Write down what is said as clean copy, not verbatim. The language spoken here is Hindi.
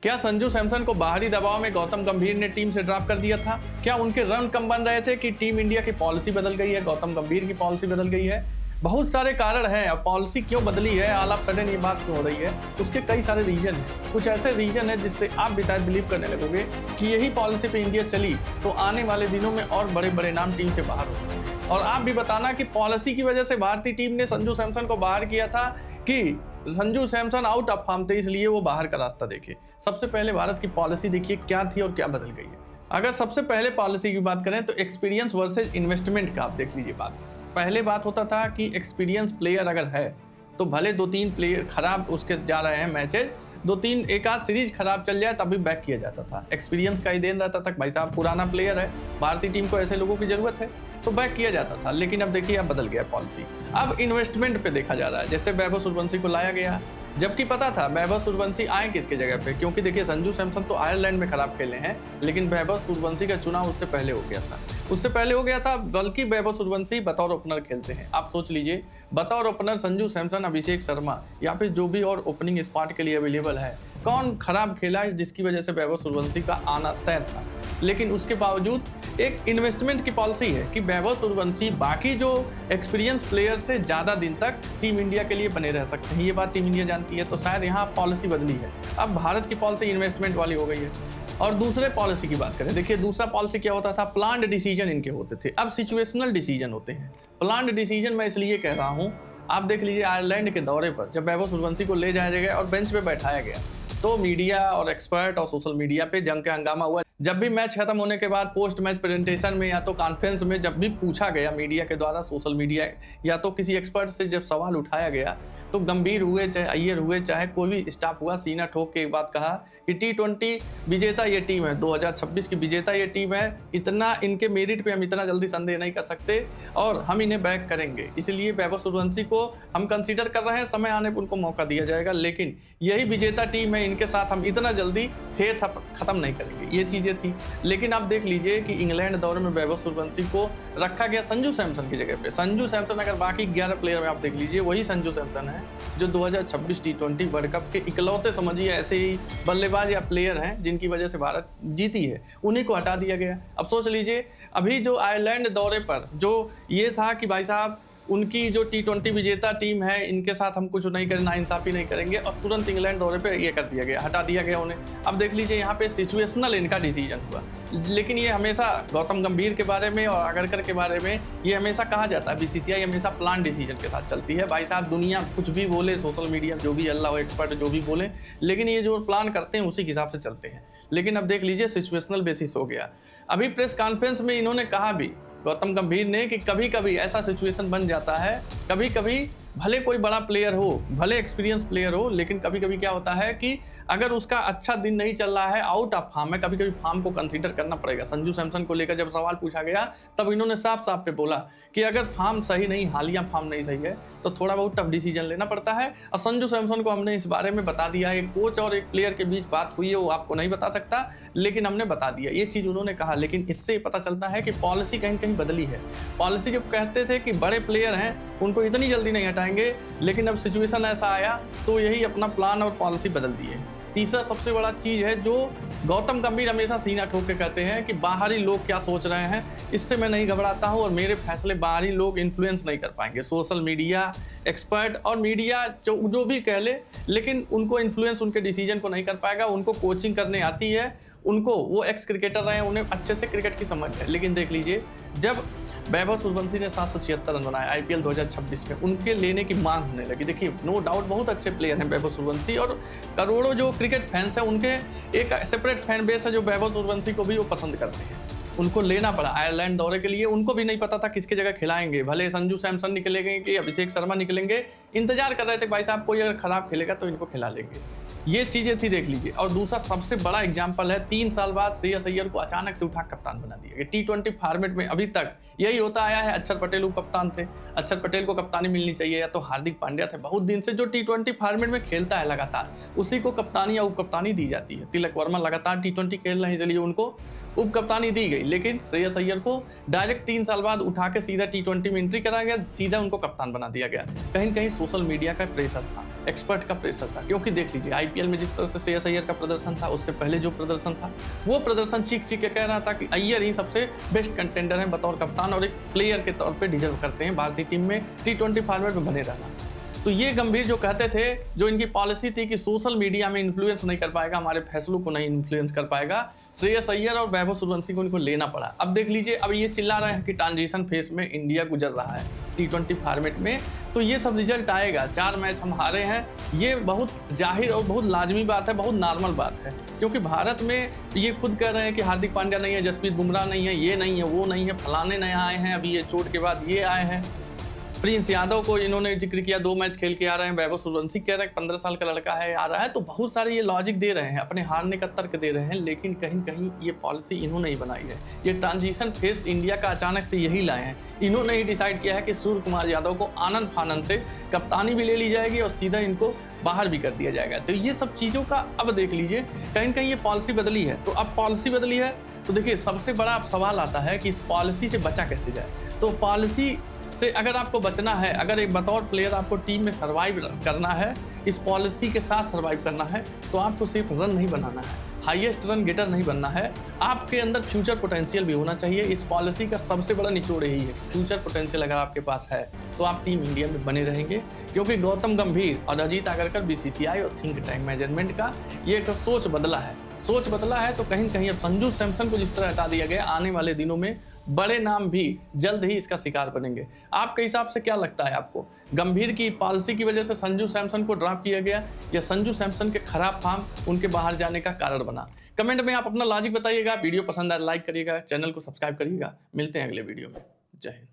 क्या संजू सैमसन को बाहरी दबाव में गौतम गंभीर ने टीम से ड्रॉप कर दिया था? क्या उनके रन कम बन रहे थे कि टीम इंडिया की पॉलिसी बदल गई है, गौतम गंभीर की पॉलिसी बदल गई है? बहुत सारे कारण हैं। अब पॉलिसी क्यों बदली है, ऑल ऑफ सडन ये बात क्यों हो रही है, उसके कई सारे रीजन हैं। कुछ ऐसे रीजन हैं जिससे आप भी शायद बिलीव करने लगोगे कि यही पॉलिसी पे इंडिया चली तो आने वाले दिनों में और बड़े बड़े नाम टीम से बाहर हो सकते हैं। और आप भी बताना कि पॉलिसी की वजह से भारतीय टीम ने संजू सैमसन को बाहर किया था कि Sanju Samson out of form थे इसलिए वो बाहर का रास्ता देखे। सबसे पहले भारत की पॉलिसी देखिए क्या थी और क्या बदल गई है। अगर सबसे पहले पॉलिसी की बात करें तो एक्सपीरियंस वर्सेज इन्वेस्टमेंट का आप देख लीजिए बात। पहले बात होता था कि एक्सपीरियंस प्लेयर अगर है तो भले 2-3 प्लेयर खराब उसके जा रहे हैं मैचेज, 2-3 एक आध सीरीज खराब चल जाए तभी बैक किया जाता था। एक्सपीरियंस का ही देन रहता था, भाई साहब पुराना प्लेयर है, भारतीय टीम को ऐसे लोगों की जरूरत है तो बैक किया जाता था। लेकिन अब देखिए अब बदल गया पॉलिसी। अब इन्वेस्टमेंट पे देखा जा रहा है। जैसे वैभव सूर्यवंशी को लाया गया, जबकि पता था वैभव सूर्यवंशी आए किसके जगह पे, क्योंकि देखिए संजू सैमसन तो आयरलैंड में खराब खेले हैं, लेकिन वैभव सूर्यवंशी का चुनाव उससे पहले हो गया था। बल्कि वैभव सूर्यवंशी बतौर ओपनर खेलते हैं। आप सोच लीजिए, बतौर ओपनर संजू सैमसन, अभिषेक शर्मा या फिर जो भी और ओपनिंग स्पॉट के लिए अवेलेबल है, कौन खराब खेला है जिसकी वजह से वैभव सूर्यवंशी का आना तय था। लेकिन उसके बावजूद एक इन्वेस्टमेंट की पॉलिसी है कि वैभव सूर्यवंशी बाकी जो एक्सपीरियंस प्लेयर से ज़्यादा दिन तक टीम इंडिया के लिए बने रह सकते हैं। ये बात टीम इंडिया जानती है, तो शायद यहाँ पॉलिसी बदली है। अब भारत की पॉलिसी इन्वेस्टमेंट वाली हो गई है। और दूसरे पॉलिसी की बात करें, देखिए दूसरा पॉलिसी क्या होता था, प्लान्ड डिसीजन इनके होते थे, अब सिचुएशनल डिसीजन होते हैं। प्लान्ड डिसीजन मैं इसलिए कह रहा हूँ, आप देख लीजिए आयरलैंड के दौरे पर जब वैभव सूर्यवंशी को ले जाया गया और बेंच पे बैठाया गया तो मीडिया और एक्सपर्ट और सोशल मीडिया पे जंग का हंगामा हुआ। जब भी मैच खत्म होने के बाद पोस्ट मैच प्रेजेंटेशन में या तो कॉन्फ्रेंस में जब भी पूछा गया मीडिया के द्वारा, सोशल मीडिया या तो किसी एक्सपर्ट से जब सवाल उठाया गया तो गंभीर हुए चाहे अय्यर हुए चाहे कोई भी स्टाफ हुआ, सीना ठोक के एक बात कहा कि T20 विजेता ये टीम है, 2026 की विजेता ये टीम है, इतना इनके मेरिट पे हम इतना जल्दी संदेह नहीं कर सकते और हम इन्हें बैक करेंगे। इसलिए वैभव सूर्यवंशी को हम कंसीडर कर रहे हैं, समय आने पर उनको मौका दिया जाएगा, लेकिन यही विजेता टीम है, इनके साथ हम इतना जल्दी फेथ खत्म नहीं करेंगे। ये चीजें थी। लेकिन आप देख लीजिए कि इंग्लैंड दौरे में वैभव सूर्यवंशी को रखा गया संजू सैमसन की जगह पे। संजू सैमसन अगर बाकी 11 प्लेयर में आप देख लीजिए, वही संजू सैमसन है जो 2026 T20 वर्ल्ड कप के इकलौते समझिए ऐसे ही बल्लेबाज या प्लेयर हैं जिनकी वजह से भारत जीती है, उन्हीं को हटा दिया गया। अब सोच लीजिए, अभी जो आयरलैंड दौरे पर जो ये था कि भाई साहब उनकी जो T20 विजेता टीम है इनके साथ हम कुछ नहीं करें, नाइंसाफी नहीं करेंगे, और तुरंत इंग्लैंड दौरे पे ये कर दिया गया, हटा दिया गया उन्हें। अब देख लीजिए यहाँ पे सिचुएशनल इनका डिसीजन हुआ। लेकिन ये हमेशा गौतम गंभीर के बारे में और आगरकर के बारे में ये हमेशा कहा जाता है, BCCI हमेशा प्लान डिसीजन के साथ चलती है। भाई साहब दुनिया कुछ भी बोले, सोशल मीडिया जो भी अल्लाह एक्सपर्ट जो भी बोले, लेकिन ये जो प्लान करते हैं उसी के हिसाब से चलते हैं। लेकिन अब देख लीजिए सिचुएशनल बेसिस हो गया। अभी प्रेस कॉन्फ्रेंस में इन्होंने कहा भी, गौतम गंभीर ने, कि कभी कभी ऐसा सिचुएशन बन जाता है, कभी कभी भले कोई बड़ा प्लेयर हो, भले एक्सपीरियंस प्लेयर हो, लेकिन कभी कभी क्या होता है कि अगर उसका अच्छा दिन नहीं चल रहा है, आउट ऑफ फॉर्म है, कभी कभी फॉर्म को कंसीडर करना पड़ेगा। संजू सैमसन को लेकर जब सवाल पूछा गया तब इन्होंने साफ साफ पे बोला कि अगर फॉर्म सही नहीं, हालिया फॉर्म नहीं सही है तो थोड़ा बहुत टफ डिसीजन लेना पड़ता है। और संजू सैमसन को हमने इस बारे में बता दिया, एक कोच और एक प्लेयर के बीच बात हुई है, वो आपको नहीं बता सकता, लेकिन हमने बता दिया, ये चीज़ उन्होंने कहा। लेकिन इससे पता चलता है कि पॉलिसी कहीं कहीं बदली है। पॉलिसी जब कहते थे कि बड़े प्लेयर हैं उनको इतनी जल्दी नहीं हटाएंगे, लेकिन अब सिचुएशन ऐसा आया तो यही अपना प्लान और पॉलिसी बदल दिए। तीसरा सबसे बड़ा चीज़ है जो गौतम गंभीर हमेशा सीना ठोक के कहते हैं कि बाहरी लोग क्या सोच रहे हैं, इससे मैं नहीं घबराता हूं और मेरे फैसले बाहरी लोग इन्फ्लुएंस नहीं कर पाएंगे। सोशल मीडिया, एक्सपर्ट और मीडिया जो भी कह ले, लेकिन उनको इन्फ्लुएंस उनके डिसीजन को नहीं कर पाएगा। उनको कोचिंग करने आती है, उनको, वो एक्स क्रिकेटर रहे हैं, उन्हें अच्छे से क्रिकेट की समझ है। लेकिन देख लीजिए, जब वैभव सूर्यवंशी ने 776 रन बनाए IPL 2026 में, उनके लेने की मांग होने लगी। देखिए नो डाउट बहुत अच्छे प्लेयर हैं वैभव सूर्यवंशी, और करोड़ों जो क्रिकेट फैंस हैं उनके एक सेपरेट फैन बेस है जो वैभव सूर्यवंशी को भी वो पसंद करते हैं। उनको लेना पड़ा आयरलैंड दौरे के लिए। उनको भी नहीं पता था किसके जगह खिलाएंगे, भले संजू सैमसन निकलेंगे कि अभिषेक शर्मा निकलेंगे, इंतजार कर रहे थे भाई साहब कोई अगर खराब खेलेगा तो इनको खिला लेंगे। ये चीजें थी, देख लीजिए। और दूसरा सबसे बड़ा एग्जांपल है, 3 साल बाद श्रेयस अय्यर को अचानक से उठा कप्तान बना दिया गया। T20 फॉर्मेट में अभी तक यही होता आया है। अक्षर पटेल वो कप्तान थे, अक्षर पटेल को कप्तानी मिलनी चाहिए, या तो हार्दिक पांड्या थे बहुत दिन से जो T20 फॉर्मेट में खेलता है लगातार, उसी को कप्तानी या उप कप्तानी दी जाती है। तिलक वर्मा लगातार T20 खेल रहे हैं, इसलिए उनको उप कप्तानी दी गई, लेकिन श्रेयस अय्यर को डायरेक्ट 3 साल बाद उठा के सीधा T20 में एंट्री कराया गया, सीधा उनको कप्तान बना दिया गया। कहीं न कहीं सोशल मीडिया का प्रेशर था, एक्सपर्ट का प्रेशर था, क्योंकि देख लीजिए आईपीएल में जिस तरह से श्रेयस अय्यर का प्रदर्शन था, उससे पहले जो प्रदर्शन था, वो प्रदर्शन चीख-चीख के कह रहा था कि अय्यर ही सबसे बेस्ट कंटेंडर हैं बतौर कप्तान और एक प्लेयर के तौर पे डिजर्व करते हैं भारतीय टीम में T20 फॉर्मेट में बने रहना। तो ये गंभीर जो कहते थे, जो इनकी पॉलिसी थी कि सोशल मीडिया में इन्फ्लुएंस नहीं कर पाएगा, हमारे फैसलों को नहीं इन्फ्लुएंस कर पाएगा, श्रेयस अय्यर और वैभव सूर्यवंशी को इनको लेना पड़ा। अब देख लीजिए, अब ये चिल्ला रहे हैं कि ट्रांजिशन फेज में इंडिया गुजर रहा है T20 फॉर्मेट में, तो ये सब रिजल्ट आएगा। 4 मैच हम हारे हैं, ये बहुत जाहिर और बहुत लाजमी बात है, बहुत नॉर्मल बात है, क्योंकि भारत में ये खुद कह रहे हैं कि हार्दिक पांड्या नहीं है, जसप्रीत बुमराह नहीं है, ये नहीं है, वो नहीं है, फलाने नए आए हैं, अभी ये चोट के बाद ये आए हैं। प्रिंस यादव को इन्होंने जिक्र किया, 2 मैच खेल के आ रहे हैं। वैभव सूर्यवंशी कह रहे हैं 15 साल का लड़का है, आ रहा है। तो बहुत सारे ये लॉजिक दे रहे हैं, अपने हारने का तर्क दे रहे हैं, लेकिन कहीं कहीं ये पॉलिसी इन्होंने ही बनाई है। ये ट्रांजिशन फेज इंडिया का अचानक से यही लाए हैं। इन्होंने ही डिसाइड किया है कि सूर्य कुमार यादव को आनंद फानंद से कप्तानी भी ले ली जाएगी और सीधा इनको बाहर भी कर दिया जाएगा। तो ये सब चीज़ों का अब देख लीजिए, कहीं कहीं ये पॉलिसी बदली है। तो अब पॉलिसी बदली है तो देखिए, सबसे बड़ा अब सवाल आता है कि इस पॉलिसी से बचा कैसे जाए। तो पॉलिसी से अगर आपको बचना है, अगर एक बतौर प्लेयर आपको टीम में सर्वाइव करना है, इस पॉलिसी के साथ सर्वाइव करना है, तो आपको सिर्फ रन नहीं बनाना है, हाईएस्ट रन गेटर नहीं बनना है, आपके अंदर फ्यूचर पोटेंशियल भी होना चाहिए। इस पॉलिसी का सबसे बड़ा निचोड़ यही है कि फ्यूचर पोटेंशियल अगर आपके पास है तो आप टीम इंडिया में बने रहेंगे, क्योंकि गौतम गंभीर और अजीत आगरकर बीसीसीआई और थिंक टैंक मैनेजमेंट का ये एक सोच बदला है। सोच बदला है तो कहीं कहीं अब संजू सैमसन को जिस तरह हटा दिया गया, आने वाले दिनों में बड़े नाम भी जल्द ही इसका शिकार बनेंगे। आपके हिसाब से क्या लगता है आपको, गंभीर की पॉलिसी की वजह से संजू सैमसन को ड्रॉप किया गया या संजू सैमसन के खराब फॉर्म उनके बाहर जाने का कारण बना? कमेंट में आप अपना लॉजिक बताइएगा। वीडियो पसंद आए लाइक करिएगा, चैनल को सब्सक्राइब करिएगा। मिलते हैं अगले वीडियो में। जय हिंद।